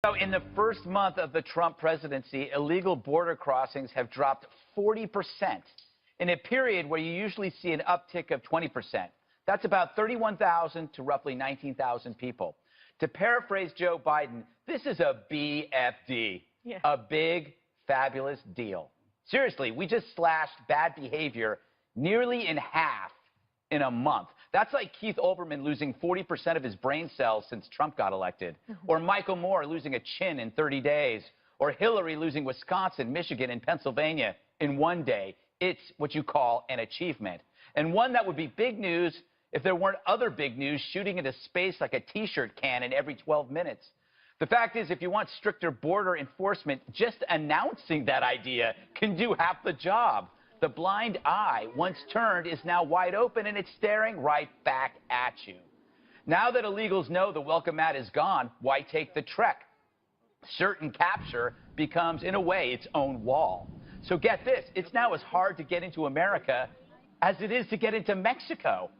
So in the first month of the Trump presidency, illegal border crossings have dropped 40% in a period where you usually see an uptick of 20%. That's about 31,000 to roughly 19,000 people. To paraphrase Joe Biden, this is a BFD, a big, fabulous deal. Seriously, we just slashed bad behavior nearly in half in a month. That's like Keith Olbermann losing 40% of his brain cells since Trump got elected, or Michael Moore losing a chin in 30 days, or Hillary losing Wisconsin, Michigan, and Pennsylvania in one day. It's what you call an achievement, and one that would be big news if there weren't other big news shooting into space like a T-shirt cannon every 12 minutes. The fact is, if you want stricter border enforcement, just announcing that idea can do half the job. The blind eye, once turned, is now wide open, and it's staring right back at you. Now that illegals know the welcome mat is gone, why take the trek? Certain capture becomes, in a way, its own wall. So get this, it's now as hard to get into America as it is to get into Mexico.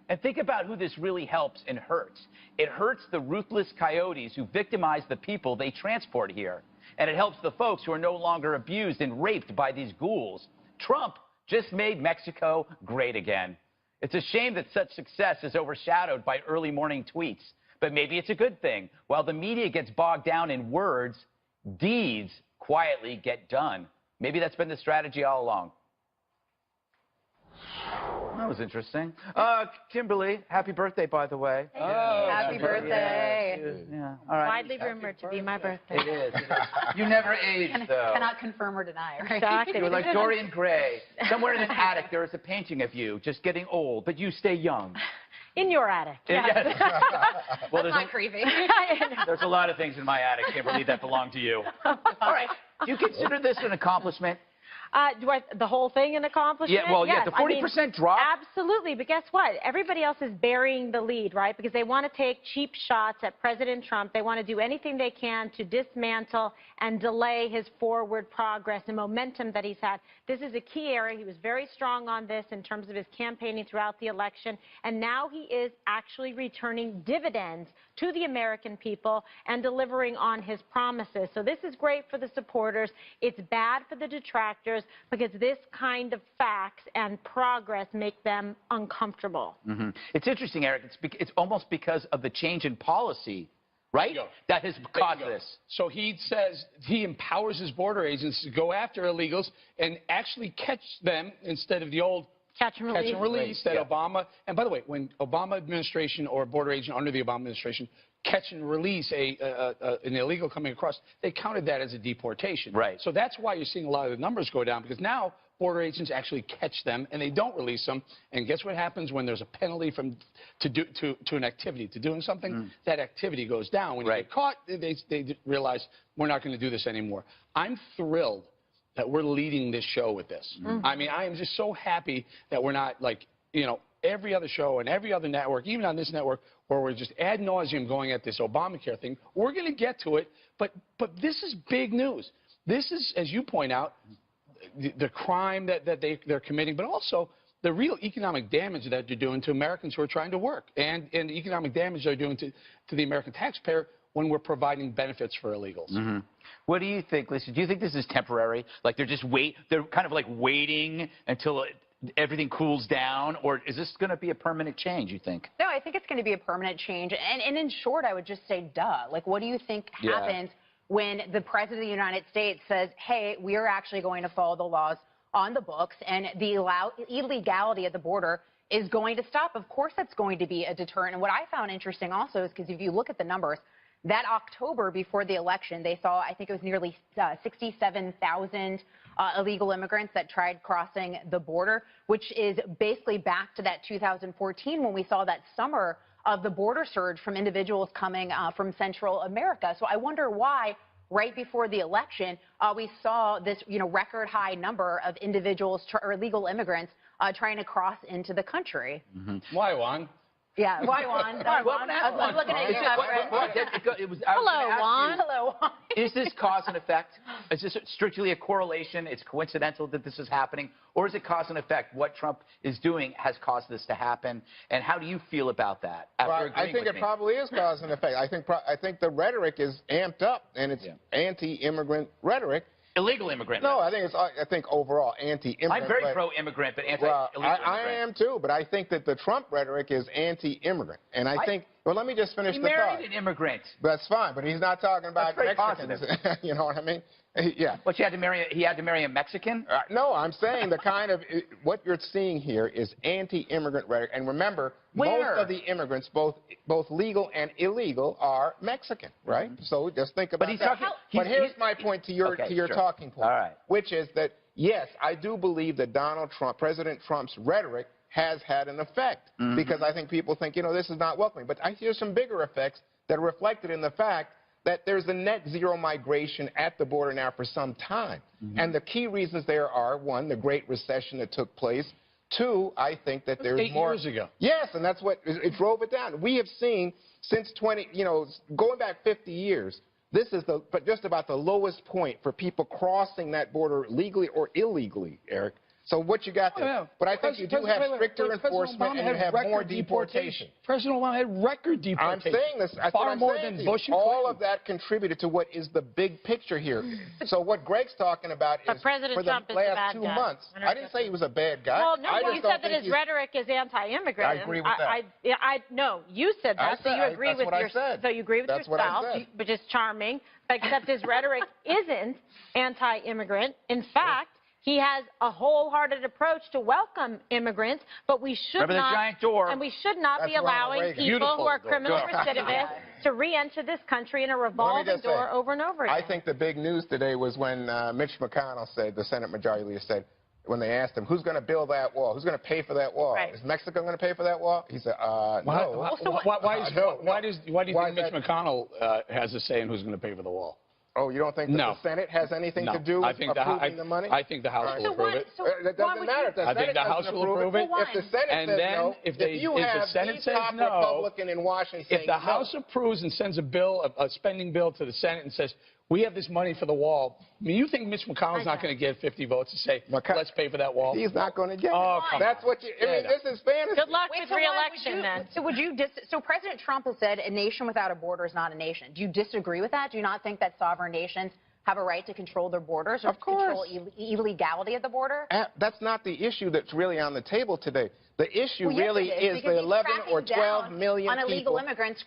And think about who this really helps and hurts. It hurts the ruthless coyotes who victimize the people they transport here. And it helps the folks who are no longer abused and raped by these ghouls. Trump just made Mexico great again. It's a shame that such success is overshadowed by early morning tweets. But maybe it's a good thing. While the media gets bogged down in words, deeds quietly get done. Maybe that's been the strategy all along. That was interesting. Kimberly, happy birthday, by the way. Oh, happy birthday. Yeah. All right. Widely rumored to be my birthday. It is. You never age, though. Cannot confirm or deny, right? Exactly. You're like Dorian Gray. Somewhere in an attic, there is a painting of you just getting old, but you stay young. In your attic. Yes. Well, That's not creepy. There's a lot of things in my attic, Kimberly, that belong to you. All right. Do you consider this an accomplishment? The whole thing an accomplishment? Yeah, well, yes. yeah, the 40% drop. Absolutely, but guess what? Everybody else is burying the lead, right? Because they want to take cheap shots at President Trump. They want to do anything they can to dismantle and delay his forward progress and momentum that he's had. This is a key area. He was very strong on this in terms of his campaigning throughout the election, and now he is actually returning dividends to the American people and delivering on his promises. So this is great for the supporters. It's bad for the detractors, because this kind of facts and progress make them uncomfortable. It's interesting, Eric. It's almost because of the change in policy, right, that has caused this. So he says he empowers his border agents to go after illegals and actually catch them instead of the old catch and release that Obama. And by the way, when Obama administration or border agent under the Obama administration catch and release an illegal coming across, they counted that as a deportation. Right. So that's why you're seeing a lot of the numbers go down, because now border agents actually catch them and they don't release them. And guess what happens when there's a penalty to an activity, to doing something? That activity goes down. When you get caught, they realize we're not going to do this anymore. I'm thrilled that we're leading this show with this. I mean, I am just so happy that we're not like, you know, every other show and every other network, even on this network, where we're just ad nauseum going at this Obamacare thing. We're going to get to it, but this is big news. This is, as you point out, the crime that they're committing, but also the real economic damage that they're doing to Americans who are trying to work, and the economic damage they're doing to the American taxpayer when we're providing benefits for illegals. What do you think, Lisa? Do you think this is temporary? Like they're kind of like waiting until everything cools down, or is this going to be a permanent change, you think? No, I think it's going to be a permanent change. And in short, I would just say, duh. Like, what do you think happens when the President of the United States says, hey, we are actually going to follow the laws on the books, and the illegality at the border is going to stop? Of course that's going to be a deterrent. And what I found interesting also is, because if you look at the numbers, that October before the election, they saw, I think it was nearly 67,000 illegal immigrants that tried crossing the border, which is basically back to that 2014 when we saw that summer of the border surge from individuals coming from Central America. So I wonder why right before the election we saw this, record high number of individuals or illegal immigrants trying to cross into the country. Why, Juan? Yeah, why, Juan? I was looking at you, my friend. Hello, Juan. Hello, Juan. Is this cause and effect? is this strictly a correlation? It's coincidental that this is happening, or is it cause and effect? What Trump is doing has caused this to happen, and how do you feel about that? Well, I think it probably is cause and effect. I think the rhetoric is amped up, and it's anti-immigrant rhetoric. Illegal immigrant. No, I think overall anti-immigrant. I'm very pro-immigrant, but anti-illegal well, immigrant. I am too, but I think that the Trump rhetoric is anti-immigrant, and I think. Well, let me just finish the thought. He married an immigrant. That's fine, but he's not talking about That's very Mexicans. positive. You know what I mean? Yeah. But he had to marry a Mexican? No, I'm saying the kind of what you're seeing here is anti-immigrant rhetoric. And remember, most of the immigrants, both legal and illegal, are Mexican, right? So just think about that. But here's my point to your talking point, which is that yes, I do believe that President Trump's rhetoric has had an effect because I think people think, this is not welcoming. But I hear some bigger effects that are reflected in the fact that there's a net zero migration at the border now for some time. And the key reasons there are, one, the Great Recession that took place. Two, I think that there's 8 years ago. Yes, and that's what, it drove it down. We have seen since going back 50 years, this is just about the lowest point for people crossing that border legally or illegally, Eric. So what you got there? But I think you do have stricter enforcement and you have more deportation. President Obama had record deportation. I'm saying this. Far more than Bush and Clinton. All of that contributed to what is the big picture here. So what Greg's talking about is for the last 2 months. I didn't say he was a bad guy. Well, no, you said that his rhetoric is anti-immigrant. I agree with that. No, you said that, so you agree with yourself. So you agree with yourself, which is charming. Except his rhetoric isn't anti-immigrant. In fact, he has a wholehearted approach to welcome immigrants, but we should not, giant door. And we should not be allowing people who are criminal recidivists to re-enter this country in a revolving door over and over again. I think the big news today was when Mitch McConnell said, the Senate Majority Leader said, when they asked him, who's going to build that wall? Who's going to pay for that wall? Is Mexico going to pay for that wall? He said, no. Why do you think Mitch McConnell has a say in who's going to pay for the wall? Oh, you don't think that the Senate has anything to do with approving the money? I think the House will approve it. It doesn't matter if the Senate I think the House will approve it. If the Senate says no, if the Senate says no, Republican in Washington saying if the House approves and sends a spending bill to the Senate and says, we have this money for the wall. I mean, you think Mitch McConnell's not going to get 50 votes to say, let's pay for that wall? He's not going to get it. Oh, that's what you, I mean, this is fantasy. Good luck with re-election, then. So President Trump has said a nation without a border is not a nation. Do you disagree with that? Do you not think that sovereign nations have a right to control their borders or control illegality at the border? That's not the issue that's really on the table today. The issue really is the 11 or 12 million on illegal immigrants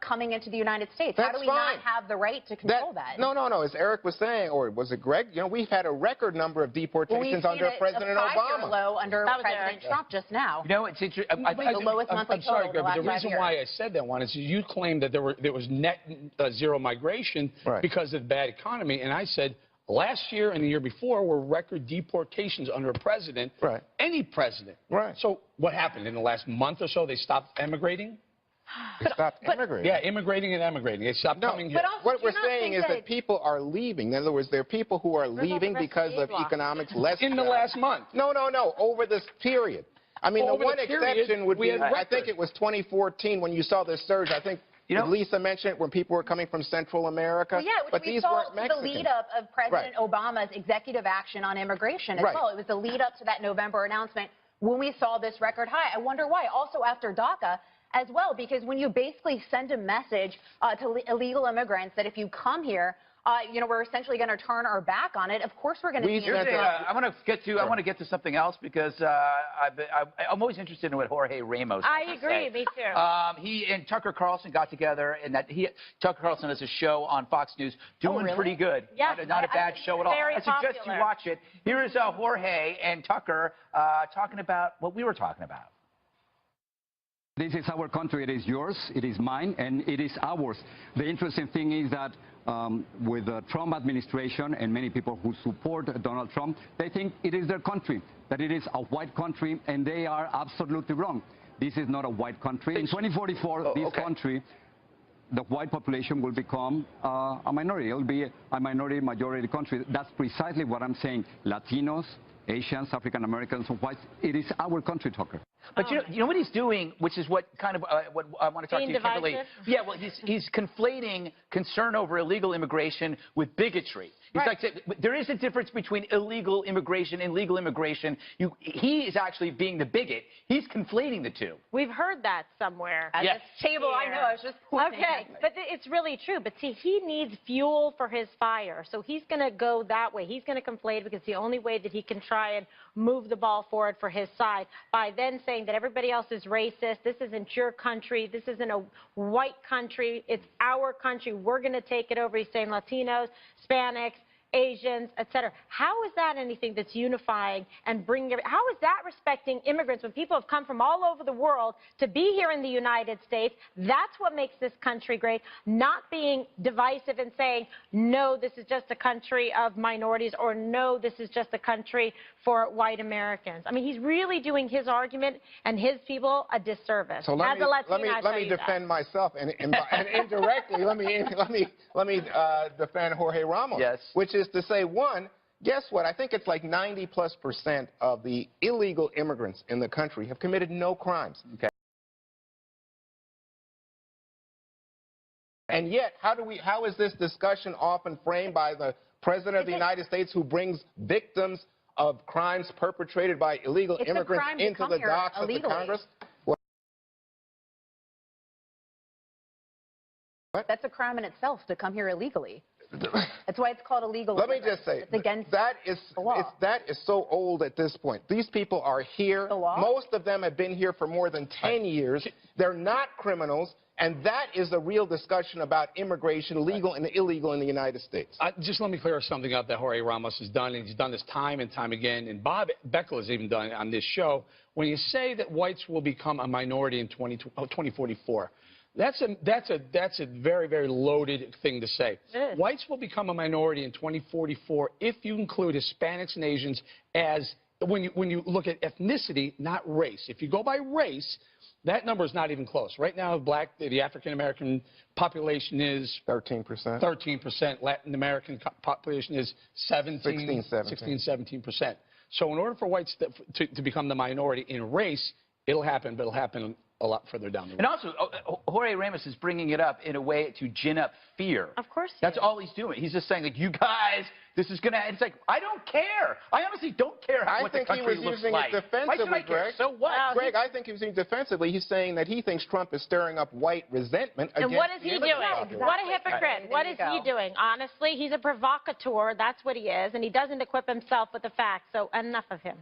coming into the United States. How do we not have the right to control that? No. As Eric was saying, or was it Greg? We've had a record number of deportations under President Obama. Low under President Trump just now. It's interesting. I think the lowest monthly I'm sorry, total. Greg, but the reason why I said that one is you claimed that there was net zero migration because of the bad economy, and I said, last year and the year before were record deportations under a president, any president. So what happened in the last month or so? They stopped emigrating? They stopped immigrating? Yeah, immigrating and emigrating. They stopped coming here. What we're saying is that people are leaving. In other words, there are people who are leaving because of economics less. In the last month? No. Over this period. I mean, the one exception would be, I think it was 2014 when you saw this surge. I think Lisa mentioned when people were coming from Central America. Well, yeah, which we saw the lead-up of President Obama's executive action on immigration as well. It was the lead-up to that November announcement when we saw this record high. I wonder why. Also after DACA as well, because when you basically send a message to illegal immigrants that if you come here, we're essentially going to turn our back on it. Of course, we're going to. I want to get to something else because I'm always interested in what Jorge Ramos. I agree. Me too. He and Tucker Carlson got together, and Tucker Carlson has a show on Fox News doing pretty good. Yeah, not a bad show at all. I suggest you watch it. Here is Jorge and Tucker talking about what we were talking about. This is our country. It is yours, it is mine, and it is ours. The interesting thing is that with the Trump administration and many people who support Donald Trump, they think it is their country, that it is a white country, and they are absolutely wrong. This is not a white country. In 2044, this country, the white population will become a minority. It will be a minority-majority country. That's precisely what I'm saying. Latinos, Asians, African Americans, whites, it is our country, Tucker. But you know what he's doing, which is what kind of what I want to talk to you, Kimberly. Yeah, well, he's conflating concern over illegal immigration with bigotry. He's like, there is a difference between illegal immigration and legal immigration. He is actually being the bigot. He's conflating the two. We've heard that somewhere. At this table, I know. I was just pointing. Okay, but it's really true. But see, he needs fuel for his fire, so he's going to go that way. He's going to conflate because it's the only way that he can try and move the ball forward for his side by then saying that everybody else is racist. This isn't your country. This isn't a white country. It's our country. We're going to take it over. He's saying Latinos, Hispanics, Asians, etc. How is that anything that's unifying and bringing? How is that respecting immigrants when people have come from all over the world to be here in the United States? That's what makes this country great. Not being divisive and saying, no, this is just a country of minorities, or no, this is just a country for white Americans. I mean, he's really doing his argument and his people a disservice. So let me defend myself, and indirectly let me defend Jorge Ramos. Yes. Which is to say, one, guess what? I think it's like 90+% of the illegal immigrants in the country have committed no crimes. Okay. And yet, how is this discussion often framed by the President of the United States, who brings victims of crimes perpetrated by illegal immigrants into the docks of the Congress? What? That's a crime in itself, to come here illegally. That's why it's called illegal. Let me just say, that is so old at this point. These people are here. Most of them have been here for more than 10 years. They're not criminals. And that is the real discussion about immigration, legal and illegal in the United States. Just let me clear something up that Jorge Ramos has done, and he's done this time and time again, and Bob Beckel has even done it on this show. When you say that whites will become a minority in 2044, that's a very, very loaded thing to say. Whites will become a minority in 2044 if you include Hispanics and Asians as, when you look at ethnicity, not race. If you go by race, that number is not even close. Right now, the African-American population is 13%. 13%. Latin American population is 17%. So in order for whites to become the minority in race, it'll happen, but it'll happen a lot further down the road. And also, Jorge Ramos is bringing it up in a way to gin up fear. Of course. That's all he's doing. He's just saying, like, you guys, this is going to... It's like, I don't care. I honestly don't care what the country looks like. I think he was using it defensively, Greg. So what? Greg, I think he was using it defensively. He's saying that he thinks Trump is stirring up white resentment against... And what is he doing? Exactly. What a hypocrite. What is he doing? Honestly, he's a provocateur. That's what he is. And he doesn't equip himself with the facts. So enough of him.